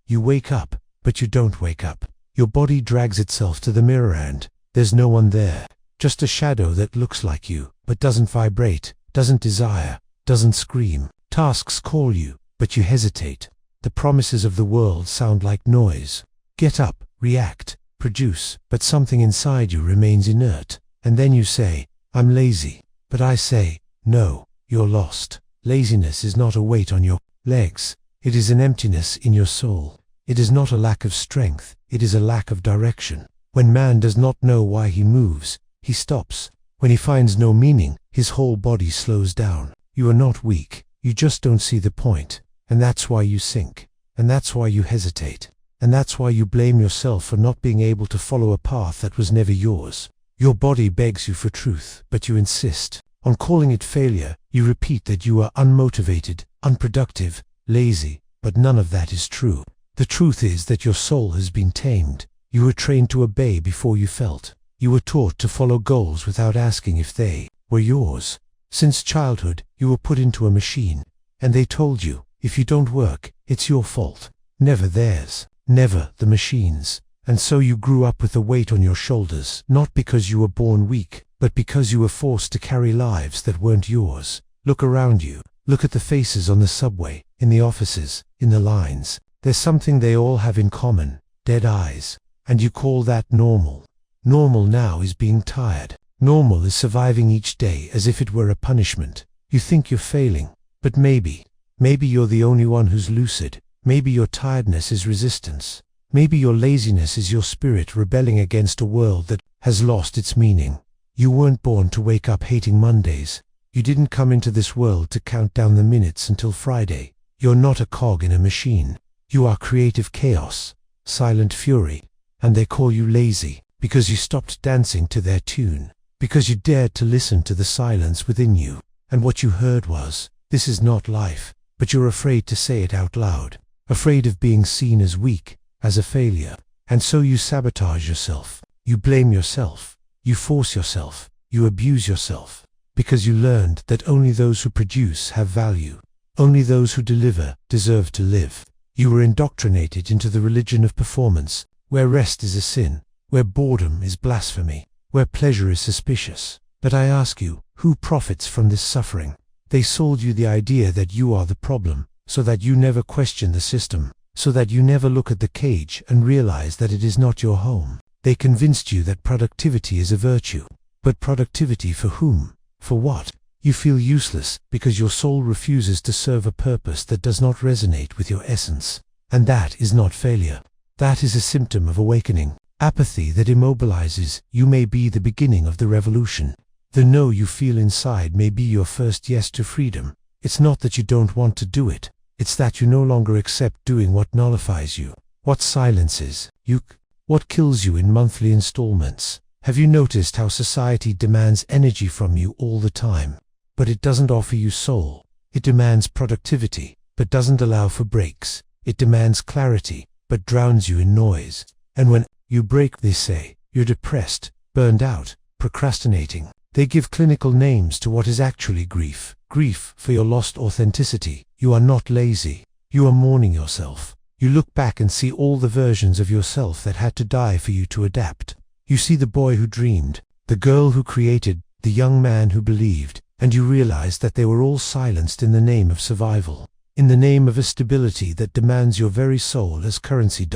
You wake up, but you don't wake up. Your body drags itself to the mirror and there's no one there. Just a shadow that looks like you, but doesn't vibrate, doesn't desire, doesn't scream. Tasks call you, but you hesitate. The promises of the world sound like noise. Get up, react, produce, but something inside you remains inert. And then you say, I'm lazy. But I say, no, you're lost. Laziness is not a weight on your legs. It is an emptiness in your soul. It is not a lack of strength. It is a lack of direction. When man does not know why he moves, he stops. When he finds no meaning, his whole body slows down. You are not weak. You just don't see the point. And that's why you sink. And that's why you hesitate. And that's why you blame yourself for not being able to follow a path that was never yours. Your body begs you for truth, but you insist on calling it failure. You repeat that you are unmotivated, unproductive, lazy, but none of that is true. The truth is that your soul has been tamed. You were trained to obey before you felt. You were taught to follow goals without asking if they were yours. Since childhood, you were put into a machine, and they told you, if you don't work, it's your fault. Never theirs, never the machine's. And so you grew up with a weight on your shoulders, not because you were born weak, but because you were forced to carry lives that weren't yours. Look around you. Look at the faces on the subway, in the offices, in the lines. There's something they all have in common: dead eyes. And you call that normal. Normal now is being tired. Normal is surviving each day as if it were a punishment. You think you're failing, but maybe you're the only one who's lucid. Maybe your tiredness is resistance. Maybe your laziness is your spirit rebelling against a world that has lost its meaning. You weren't born to wake up hating Mondays. You didn't come into this world to count down the minutes until Friday. You're not a cog in a machine. You are creative chaos, silent fury. And they call you lazy because you stopped dancing to their tune, because you dared to listen to the silence within you. And what you heard was, this is not life, but you're afraid to say it out loud, afraid of being seen as weak, as a failure. And so you sabotage yourself. You blame yourself. You force yourself. You abuse yourself. Because you learned that only those who produce have value. Only those who deliver deserve to live. You were indoctrinated into the religion of performance, where rest is a sin, where boredom is blasphemy, where pleasure is suspicious. But I ask you, who profits from this suffering? They sold you the idea that you are the problem, so that you never question the system, so that you never look at the cage and realize that it is not your home. They convinced you that productivity is a virtue. But productivity for whom? For what? You feel useless because your soul refuses to serve a purpose that does not resonate with your essence. And that is not failure. That is a symptom of awakening. Apathy that immobilizes you may be the beginning of the revolution. The no you feel inside may be your first yes to freedom. It's not that you don't want to do it. It's that you no longer accept doing what nullifies you, what silences you, what kills you in monthly installments. Have you noticed how society demands energy from you all the time? But it doesn't offer you soul. It demands productivity, but doesn't allow for breaks. It demands clarity, but drowns you in noise. And when you break, they say, you're depressed, burned out, procrastinating. They give clinical names to what is actually grief. Grief for your lost authenticity. You are not lazy. You are mourning yourself. You look back and see all the versions of yourself that had to die for you to adapt. You see the boy who dreamed, the girl who created, the young man who believed, and you realize that they were all silenced in the name of survival, in the name of a stability that demands your very soul as currency.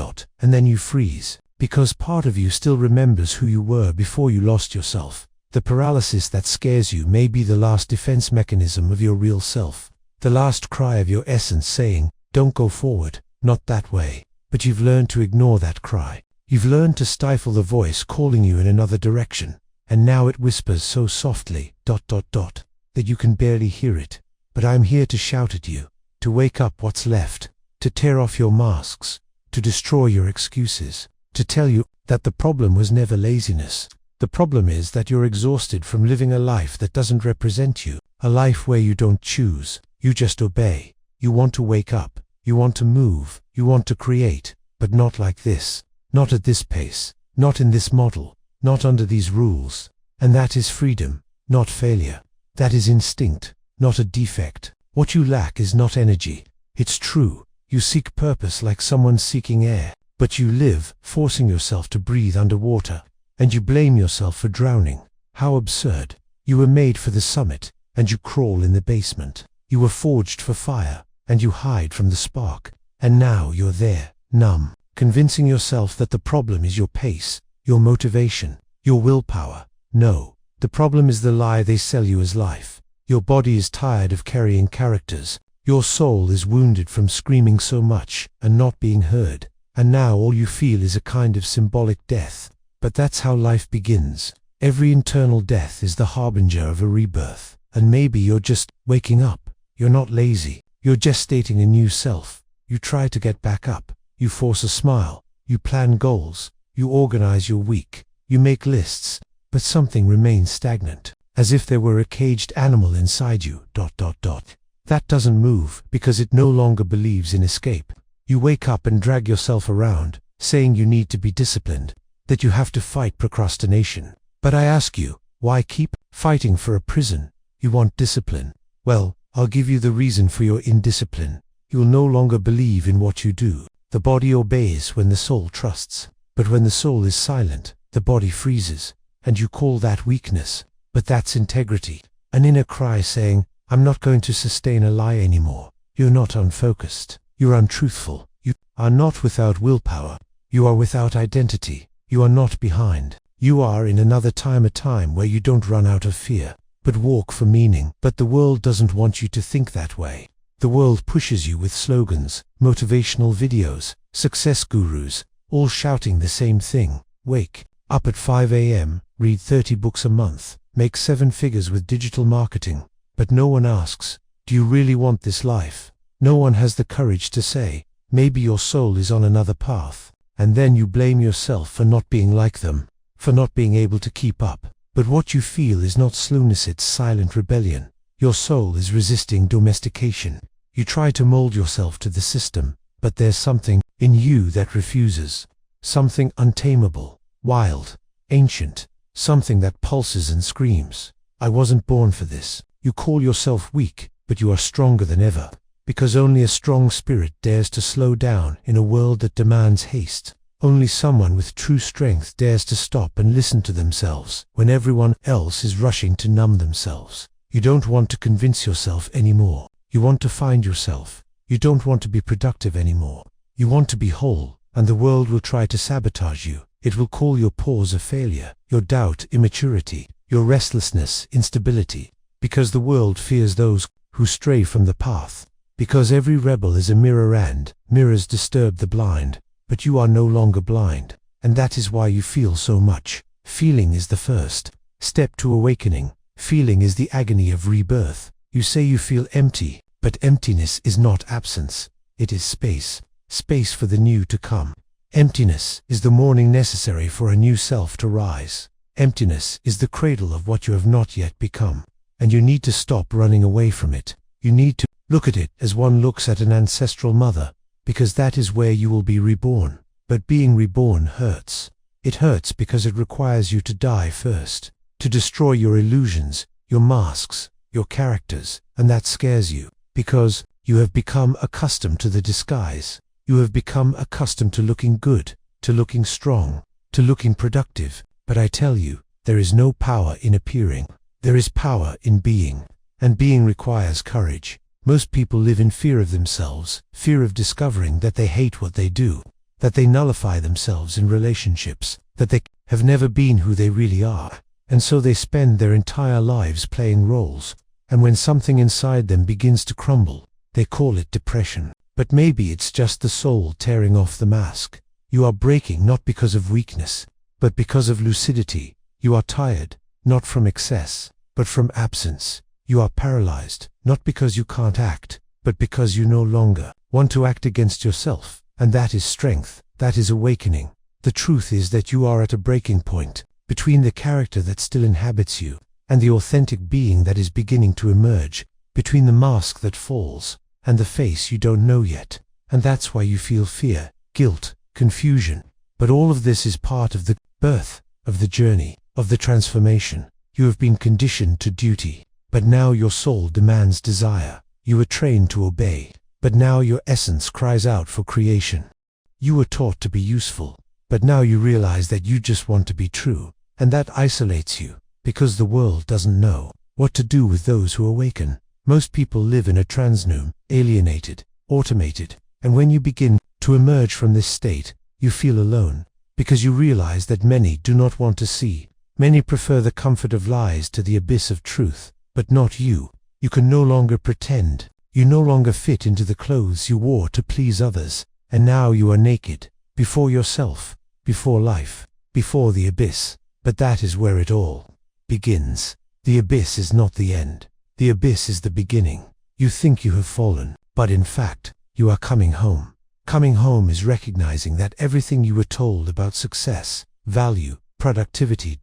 And then you freeze, because part of you still remembers who you were before you lost yourself. The paralysis that scares you may be the last defense mechanism of your real self, the last cry of your essence saying, don't go forward, not that way. But you've learned to ignore that cry. You've learned to stifle the voice calling you in another direction, and now it whispers so softly, that you can barely hear it. But I'm here to shout at you, to wake up what's left, to tear off your masks, to destroy your excuses, to tell you that the problem was never laziness. The problem is that you're exhausted from living a life that doesn't represent you, a life where you don't choose, you just obey. You want to wake up, you want to move, you want to create, but not like this, not at this pace, not in this model, not under these rules. And that is freedom, not failure. That is instinct, not a defect. What you lack is not energy. It's true. You seek purpose like someone seeking air, but you live, forcing yourself to breathe underwater, and you blame yourself for drowning. How absurd. You were made for the summit, and you crawl in the basement. You were forged for fire, and you hide from the spark. And now you're there, numb, convincing yourself that the problem is your pace, your motivation, your willpower. No, the problem is the lie they sell you as life. Your body is tired of carrying characters. Your soul is wounded from screaming so much and not being heard. And now all you feel is a kind of symbolic death. But that's how life begins. Every internal death is the harbinger of a rebirth. And maybe you're just waking up. You're not lazy. You're gestating a new self. You try to get back up. You force a smile. You plan goals. You organize your week. You make lists. But something remains stagnant, as if there were a caged animal inside you. That doesn't move because it no longer believes in escape. You wake up and drag yourself around, saying you need to be disciplined, that you have to fight procrastination. But I ask you, why keep fighting for a prison? You want discipline. Well, I'll give you the reason for your indiscipline. You'll no longer believe in what you do. The body obeys when the soul trusts. But when the soul is silent, the body freezes. And you call that weakness. But that's integrity. An inner cry saying, I'm not going to sustain a lie anymore. You're not unfocused. You're untruthful. You are not without willpower. You are without identity. You are not behind. You are in another time, a time where you don't run out of fear, but walk for meaning. But the world doesn't want you to think that way. The world pushes you with slogans, motivational videos, success gurus, all shouting the same thing. Wake up at 5 a.m., read 30 books a month, make 7 figures with digital marketing. But no one asks, do you really want this life? No one has the courage to say, maybe your soul is on another path. And then you blame yourself for not being like them, for not being able to keep up. But what you feel is not slowness, it's silent rebellion. Your soul is resisting domestication. You try to mold yourself to the system, but there's something in you that refuses. Something untamable, wild, ancient, something that pulses and screams. I wasn't born for this. You call yourself weak, but you are stronger than ever. Because only a strong spirit dares to slow down in a world that demands haste. Only someone with true strength dares to stop and listen to themselves when everyone else is rushing to numb themselves. You don't want to convince yourself anymore. You want to find yourself. You don't want to be productive anymore. You want to be whole, and the world will try to sabotage you. It will call your pause a failure, your doubt immaturity, your restlessness instability. Because the world fears those who stray from the path. Because every rebel is a mirror and mirrors disturb the blind. But you are no longer blind. And that is why you feel so much. Feeling is the first step to awakening. Feeling is the agony of rebirth. You say you feel empty, but emptiness is not absence. It is space. Space for the new to come. Emptiness is the morning necessary for a new self to rise. Emptiness is the cradle of what you have not yet become. And you need to stop running away from it. You need to look at it as one looks at an ancestral mother, because that is where you will be reborn. But being reborn hurts. It hurts because it requires you to die first, to destroy your illusions, your masks, your characters, and that scares you, because you have become accustomed to the disguise. You have become accustomed to looking good, to looking strong, to looking productive. But I tell you, there is no power in appearing. There is power in being, and being requires courage. Most people live in fear of themselves, fear of discovering that they hate what they do, that they nullify themselves in relationships, that they have never been who they really are, and so they spend their entire lives playing roles, and when something inside them begins to crumble, they call it depression. But maybe it's just the soul tearing off the mask. You are breaking not because of weakness, but because of lucidity. You are tired, not from excess, but from absence. You are paralyzed, not because you can't act, but because you no longer want to act against yourself. And that is strength, that is awakening. The truth is that you are at a breaking point, between the character that still inhabits you, and the authentic being that is beginning to emerge, between the mask that falls, and the face you don't know yet. And that's why you feel fear, guilt, confusion. But all of this is part of the birth, of the journey, of the transformation. You have been conditioned to duty. But now your soul demands desire. You were trained to obey. but now your essence cries out for creation. You were taught to be useful, but now you realize that you just want to be true, and that isolates you, because the world doesn't know what to do with those who awaken. Most people live in a transnoom, alienated, automated, and when you begin to emerge from this state, you feel alone, because you realize that many do not want to see. Many prefer the comfort of lies to the abyss of truth, but not you. You can no longer pretend. You no longer fit into the clothes you wore to please others, and now you are naked, before yourself, before life, before the abyss. But that is where it all begins. The abyss is not the end. The abyss is the beginning. You think you have fallen, but in fact, you are coming home. Coming home is recognizing that everything you were told about success, value, productivity ...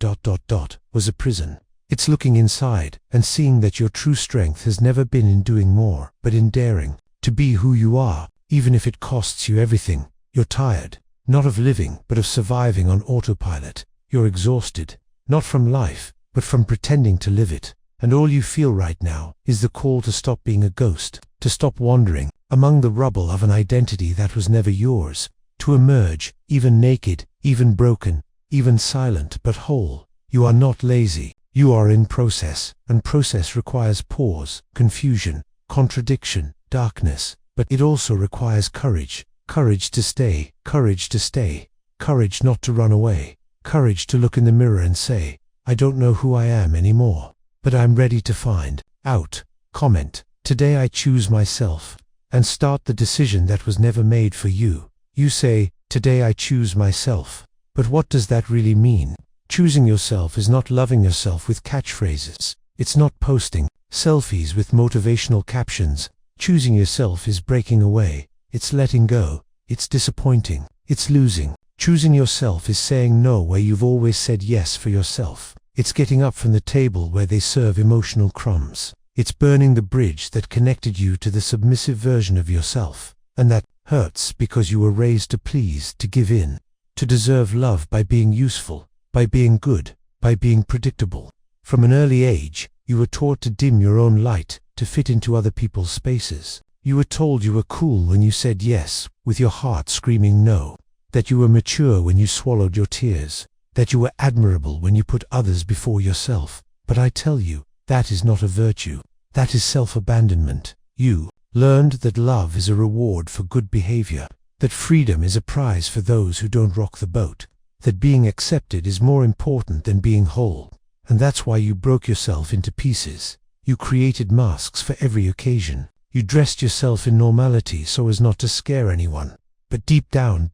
was a prison. It's looking inside and seeing that your true strength has never been in doing more, but in daring to be who you are, even if it costs you everything. You're tired, not of living, but of surviving on autopilot. You're exhausted, not from life, but from pretending to live it. And all you feel right now is the call to stop being a ghost, to stop wandering among the rubble of an identity that was never yours, to emerge, even naked, even broken, even silent but whole. You are not lazy. You are in process, and process requires pause, confusion, contradiction, darkness, but it also requires courage. Courage to stay, courage to stay, courage not to run away, courage to look in the mirror and say, I don't know who I am anymore, but I'm ready to find out. Comment, today I choose myself, and start the decision that was never made for you. You say, today I choose myself, but what does that really mean? Choosing yourself is not loving yourself with catchphrases. It's not posting selfies with motivational captions. Choosing yourself is breaking away. It's letting go. It's disappointing. It's losing. Choosing yourself is saying no where you've always said yes for yourself. It's getting up from the table where they serve emotional crumbs. It's burning the bridge that connected you to the submissive version of yourself. And that hurts because you were raised to please, to give in, to deserve love by being useful, by being good, by being predictable. From an early age, you were taught to dim your own light, to fit into other people's spaces. You were told you were cool when you said yes, with your heart screaming no. That you were mature when you swallowed your tears. That you were admirable when you put others before yourself. But I tell you, that is not a virtue. That is self-abandonment. You learned that love is a reward for good behavior. That freedom is a prize for those who don't rock the boat. That being accepted is more important than being whole. And that's why you broke yourself into pieces. You created masks for every occasion. You dressed yourself in normality so as not to scare anyone. But deep down ...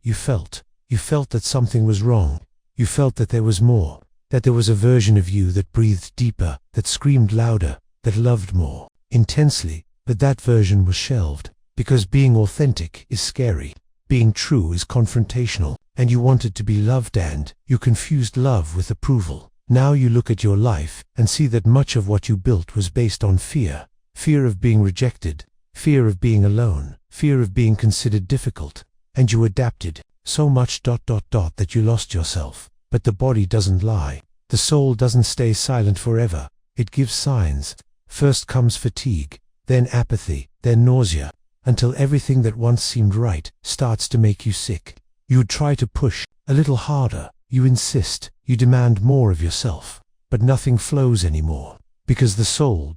you felt that something was wrong. You felt that there was more. That there was a version of you that breathed deeper, that screamed louder, that loved more intensely. But that version was shelved. Because being authentic is scary. Being true is confrontational. And you wanted to be loved, and you confused love with approval. Now you look at your life and see that much of what you built was based on fear. Fear of being rejected, fear of being alone, fear of being considered difficult. And you adapted so much ... that you lost yourself. But the body doesn't lie. The soul doesn't stay silent forever. It gives signs. First comes fatigue, then apathy, then nausea, until everything that once seemed right starts to make you sick. You try to push a little harder, you insist, you demand more of yourself, but nothing flows anymore, because the soul ...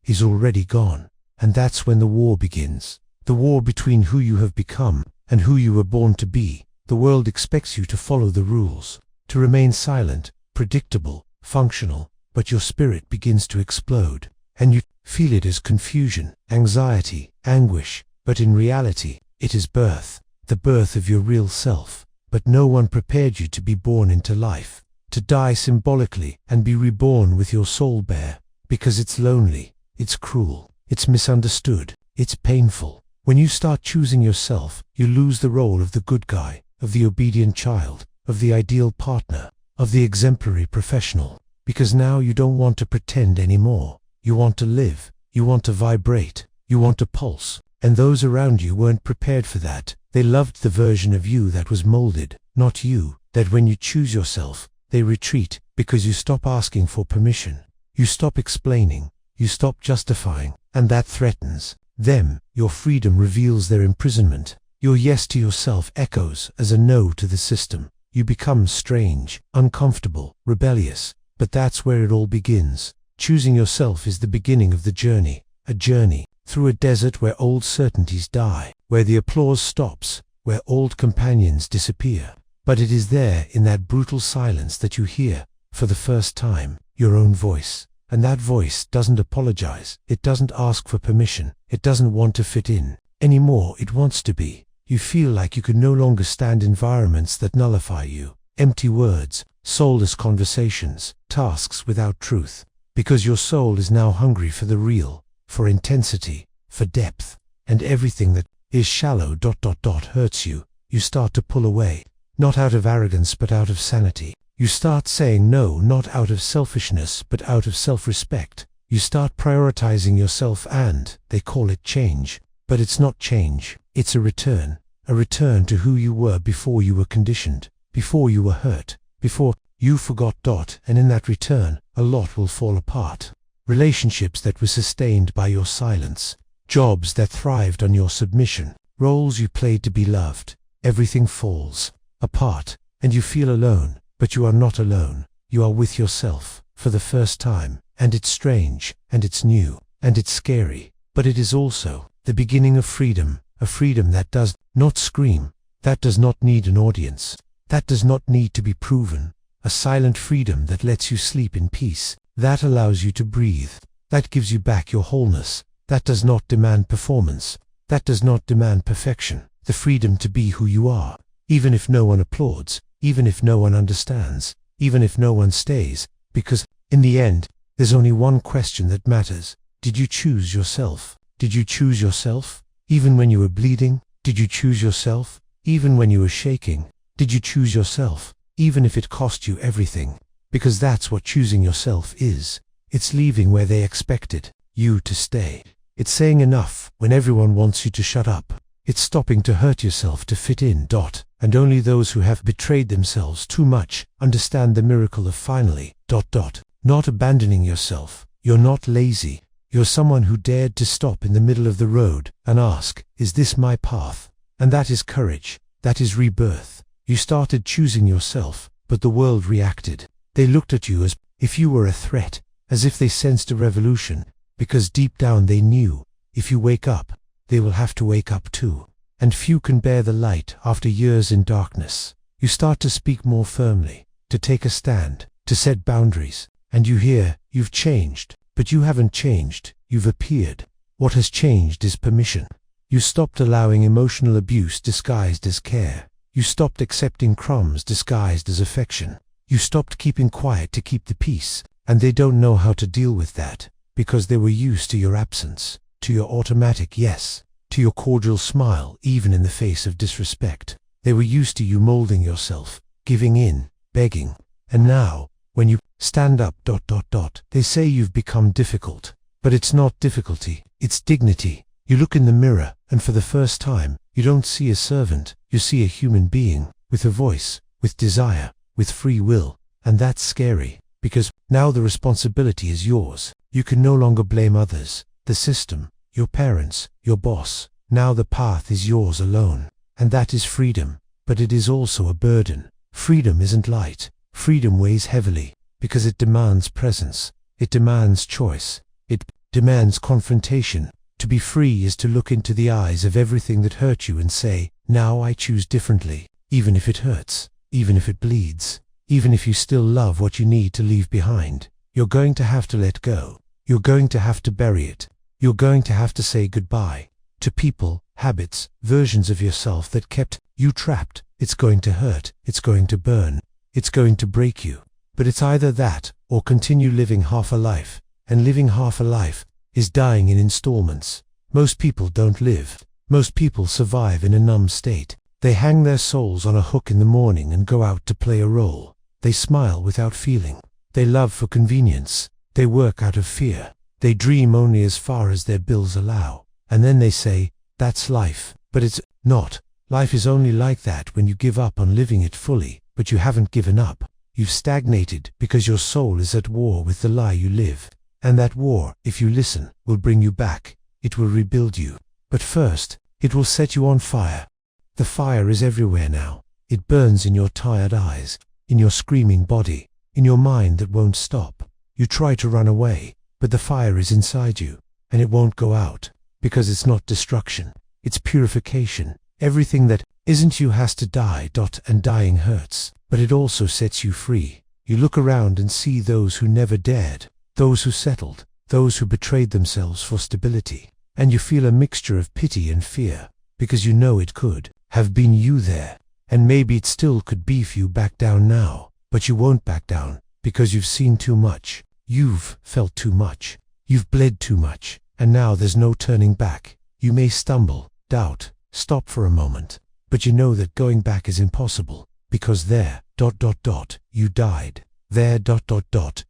is already gone. And that's when the war begins. The war between who you have become and who you were born to be. The world expects you to follow the rules, to remain silent, predictable, functional, but your spirit begins to explode, and you feel it as confusion, anxiety, anguish, but in reality, it is birth. The birth of your real self. But no one prepared you to be born into life, to die symbolically and be reborn with your soul bare, because it's lonely, it's cruel, it's misunderstood, it's painful. When you start choosing yourself, you lose the role of the good guy, of the obedient child, of the ideal partner, of the exemplary professional, because now you don't want to pretend anymore. You want to live, you want to vibrate, you want to pulse, and those around you weren't prepared for that. They loved the version of you that was molded, not you. That when you choose yourself, they retreat, because you stop asking for permission. You stop explaining, you stop justifying, and that threatens. them, your freedom reveals their imprisonment. Your yes to yourself echoes as a no to the system. You become strange, uncomfortable, rebellious. But that's where it all begins. Choosing yourself is the beginning of the journey. A journey through a desert where old certainties die, where the applause stops, where old companions disappear. But it is there, in that brutal silence, that you hear, for the first time, your own voice. And that voice doesn't apologize. It doesn't ask for permission. It doesn't want to fit in anymore. It wants to be. You feel like you can no longer stand environments that nullify you. Empty words, soulless conversations, tasks without truth. Because your soul is now hungry for the real, for intensity, for depth. And everything that is shallow ... hurts you. You start to pull away. Not out of arrogance but out of sanity. You start saying no, not out of selfishness but out of self-respect. You start prioritizing yourself, and they call it change. But it's not change, it's a return to who you were before you were conditioned, before you were hurt, before you forgot. And in that return, a lot will fall apart. Relationships that were sustained by your silence, jobs that thrived on your submission, roles you played to be loved. Everything falls apart, and you feel alone. But you are not alone. You are with yourself for the first time, and it's strange, and it's new, and it's scary. But it is also the beginning of freedom, a freedom that does not scream, that does not need an audience, that does not need to be proven, a silent freedom that lets you sleep in peace, that allows you to breathe, that gives you back your wholeness, that does not demand performance, that does not demand perfection, the freedom to be who you are, even if no one applauds, even if no one understands, even if no one stays, because, in the end, there's only one question that matters. Did you choose yourself? Did you choose yourself? Even when you were bleeding? Did you choose yourself? Even when you were shaking? Did you choose yourself? Even if it cost you everything? Because that's what choosing yourself is. It's leaving where they expected you to stay. It's saying enough when everyone wants you to shut up. It's stopping to hurt yourself to fit in. And only those who have betrayed themselves too much understand the miracle of finally ... not abandoning yourself. You're not lazy. You're someone who dared to stop in the middle of the road and ask, is this my path? And that is courage. That is rebirth. You started choosing yourself, but the world reacted. They looked at you as if you were a threat, as if they sensed a revolution, because deep down they knew, if you wake up, they will have to wake up too. And few can bear the light after years in darkness. You start to speak more firmly, to take a stand, to set boundaries, and you hear, you've changed, but you haven't changed, you've appeared. What has changed is permission. You stopped allowing emotional abuse disguised as care. You stopped accepting crumbs disguised as affection. You stopped keeping quiet to keep the peace, and they don't know how to deal with that, because they were used to your absence, to your automatic yes, to your cordial smile even in the face of disrespect. They were used to you molding yourself, giving in, begging. And now, when you stand up ... they say you've become difficult. But it's not difficulty, it's dignity. You look in the mirror, and for the first time, you don't see a servant, you see a human being, with a voice, with desire, with free will. And that's scary, because now the responsibility is yours. You can no longer blame others, the system, your parents, your boss. Now the path is yours alone. And that is freedom, but it is also a burden. Freedom isn't light. Freedom weighs heavily, because it demands presence. It demands choice. It demands confrontation. To be free is to look into the eyes of everything that hurt you and say, now I choose differently, even if it hurts, even if it bleeds, even if you still love what you need to leave behind. You're going to have to let go. You're going to have to bury it. You're going to have to say goodbye to people, habits, versions of yourself that kept you trapped. It's going to hurt. It's going to burn. It's going to break you. But it's either that, or continue living half a life. And living half a life is dying in installments. Most people don't live. Most people survive in a numb state. They hang their souls on a hook in the morning and go out to play a role. They smile without feeling. They love for convenience. They work out of fear. They dream only as far as their bills allow. And then they say, that's life. But it's not. Life is only like that when you give up on living it fully. But you haven't given up. You've stagnated because your soul is at war with the lie you live. And that war, if you listen, will bring you back. It will rebuild you. But first, it will set you on fire. The fire is everywhere now. It burns in your tired eyes, in your screaming body, in your mind that won't stop. You try to run away, but the fire is inside you, and it won't go out, because it's not destruction, it's purification. Everything that isn't you has to die, and dying hurts, but it also sets you free. You look around and see those who never dared, those who settled, those who betrayed themselves for stability, and you feel a mixture of pity and fear, because you know it could have been you there, and maybe it still could be if you back down now, but you won't back down, because you've seen too much, you've felt too much, you've bled too much, and now there's no turning back. You may stumble, doubt, stop for a moment, but you know that going back is impossible, because there, you died, there,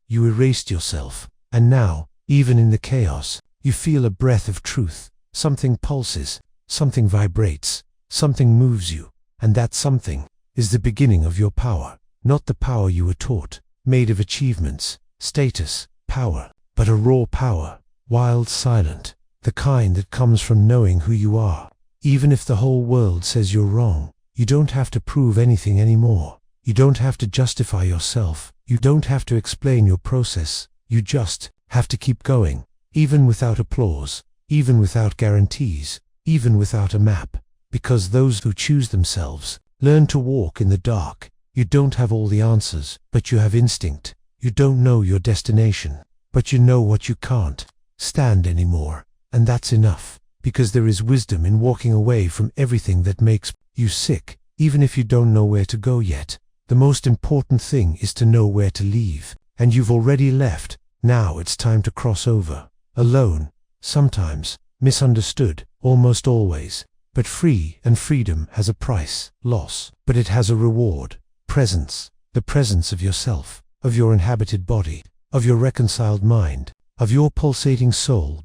you erased yourself, and now, even in the chaos, you feel a breath of truth, something pulses, something vibrates, something moves you, and that something is the beginning of your power, not the power you were taught, made of achievements, status, power, but a raw power, wild, silent, the kind that comes from knowing who you are. Even if the whole world says you're wrong, you don't have to prove anything anymore. You don't have to justify yourself. You don't have to explain your process. You just have to keep going, even without applause, even without guarantees, even without a map, because those who choose themselves learn to walk in the dark. You don't have all the answers, but you have instinct. You don't know your destination, but you know what you can't stand anymore, and that's enough, because there is wisdom in walking away from everything that makes you sick, even if you don't know where to go yet. The most important thing is to know where to leave, and you've already left. Now it's time to cross over. Alone, sometimes, misunderstood, almost always, but free, and freedom has a price, loss, but it has a reward, presence, the presence of yourself, of your inhabited body, of your reconciled mind, of your pulsating soul.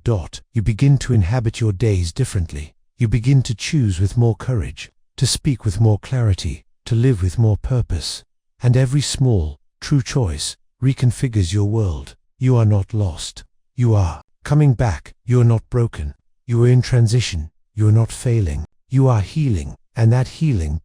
You begin to inhabit your days differently. You begin to choose with more courage, to speak with more clarity, to live with more purpose. And every small, true choice reconfigures your world. You are not lost. You are coming back. You are not broken. You are in transition. You are not failing. You are healing. And that healing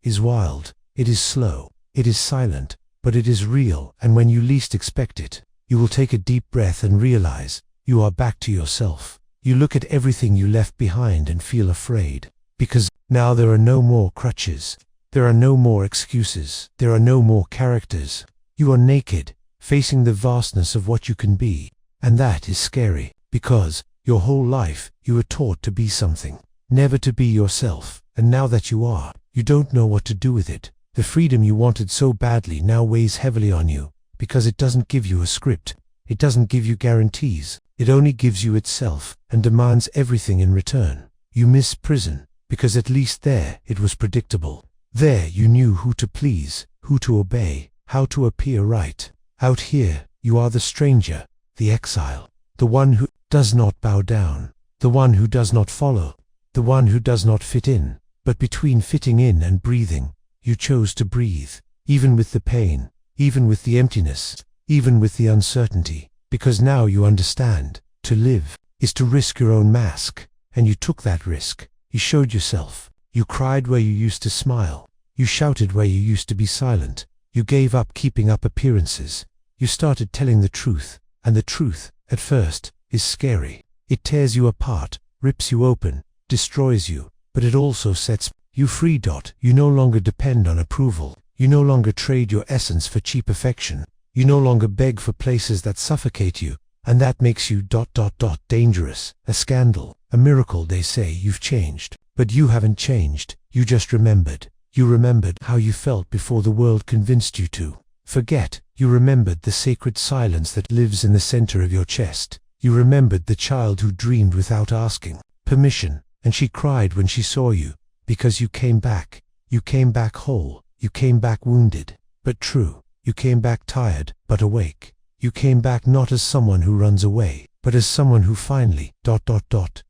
is wild. It is slow. It is silent. But it is real. And when you least expect it, you will take a deep breath and realize you are back to yourself. You look at everything you left behind and feel afraid, because now there are no more crutches. There are no more excuses. There are no more characters. You are naked, facing the vastness of what you can be. And that is scary, because your whole life you were taught to be something, never to be yourself. And now that you are, you don't know what to do with it. The freedom you wanted so badly now weighs heavily on you, because it doesn't give you a script. It doesn't give you guarantees. It only gives you itself, and demands everything in return. You miss prison, because at least there it was predictable. There you knew who to please, who to obey, how to appear right. Out here, you are the stranger, the exile, the one who does not bow down, the one who does not follow, the one who does not fit in. But between fitting in and breathing, you chose to breathe, even with the pain, even with the emptiness, even with the uncertainty, because now you understand, to live is to risk your own mask, and you took that risk. You showed yourself. You cried where you used to smile. You shouted where you used to be silent. You gave up keeping up appearances. You started telling the truth, and the truth, at first, is scary. It tears you apart, rips you open, destroys you, but it also sets you free. You no longer depend on approval. You no longer trade your essence for cheap affection. You no longer beg for places that suffocate you, and that makes you dangerous, a scandal, a miracle. They say you've changed, but you haven't changed. You just remembered. You remembered how you felt before the world convinced you to forget. You remembered the sacred silence that lives in the center of your chest. You remembered the child who dreamed without asking permission, and she cried when she saw you, because you came back. You came back whole. You came back wounded, but true. You came back tired, but awake. You came back not as someone who runs away, but as someone who finally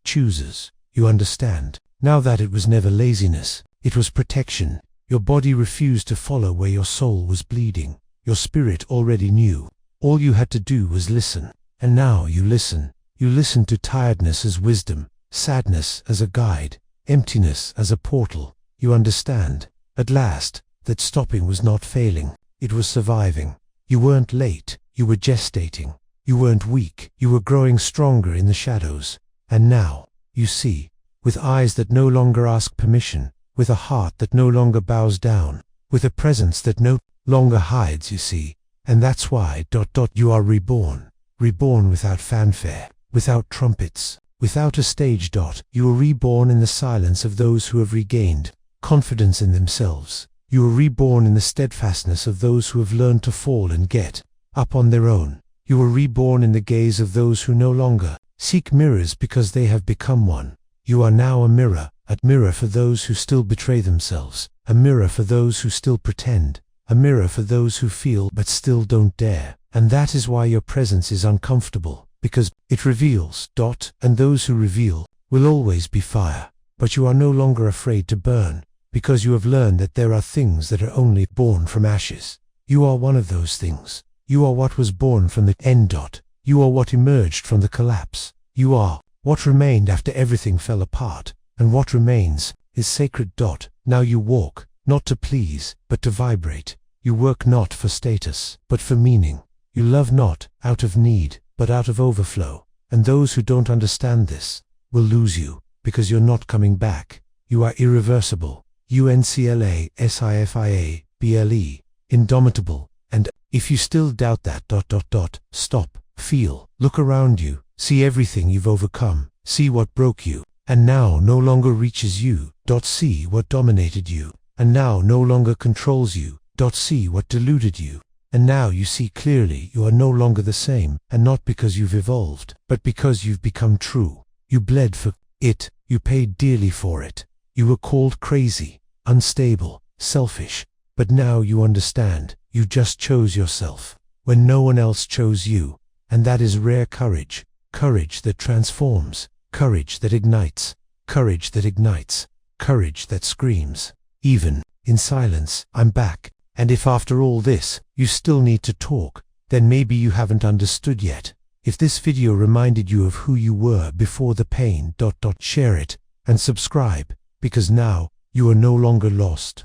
chooses. You understand now that it was never laziness. It was protection. Your body refused to follow where your soul was bleeding. Your spirit already knew. All you had to do was listen. And now you listen. You listened to tiredness as wisdom, sadness as a guide, emptiness as a portal. You understand, at last, that stopping was not failing, it was surviving. You weren't late, you were gestating. You weren't weak, you were growing stronger in the shadows. And now, you see, with eyes that no longer ask permission, with a heart that no longer bows down, with a presence that no longer hides, you see. And that's why, you are reborn. Reborn without fanfare, without trumpets, without a stage. You are reborn in the silence of those who have regained confidence in themselves. You are reborn in the steadfastness of those who have learned to fall and get up on their own. You are reborn in the gaze of those who no longer seek mirrors because they have become one. You are now a mirror for those who still betray themselves, a mirror for those who still pretend, a mirror for those who feel but still don't dare. And that is why your presence is uncomfortable, because it reveals. And those who reveal will always be fire. But you are no longer afraid to burn, because you have learned that there are things that are only born from ashes. You are one of those things. You are what was born from the end. You are what emerged from the collapse. You are what remained after everything fell apart, and what remains is sacred. Now you walk, not to please, but to vibrate. You work not for status, but for meaning. You love not out of need, but out of overflow. And those who don't understand this will lose you, because you're not coming back. You are irreversible, UNCLASIFIABLE, indomitable. And if you still doubt that, stop, feel, look around you, see everything you've overcome, see what broke you, and now no longer reaches you. See what dominated you, and now no longer controls you. See what deluded you. And now you see clearly you are no longer the same, and not because you've evolved, but because you've become true. You bled for it, you paid dearly for it. You were called crazy, unstable, selfish, but now you understand, you just chose yourself, when no one else chose you. And that is rare courage, courage that transforms, courage that ignites, courage that ignites, courage that screams, even in silence, I'm back. And if after all this, you still need to talk, then maybe you haven't understood yet. If this video reminded you of who you were before the pain, share it and subscribe, because now you are no longer lost.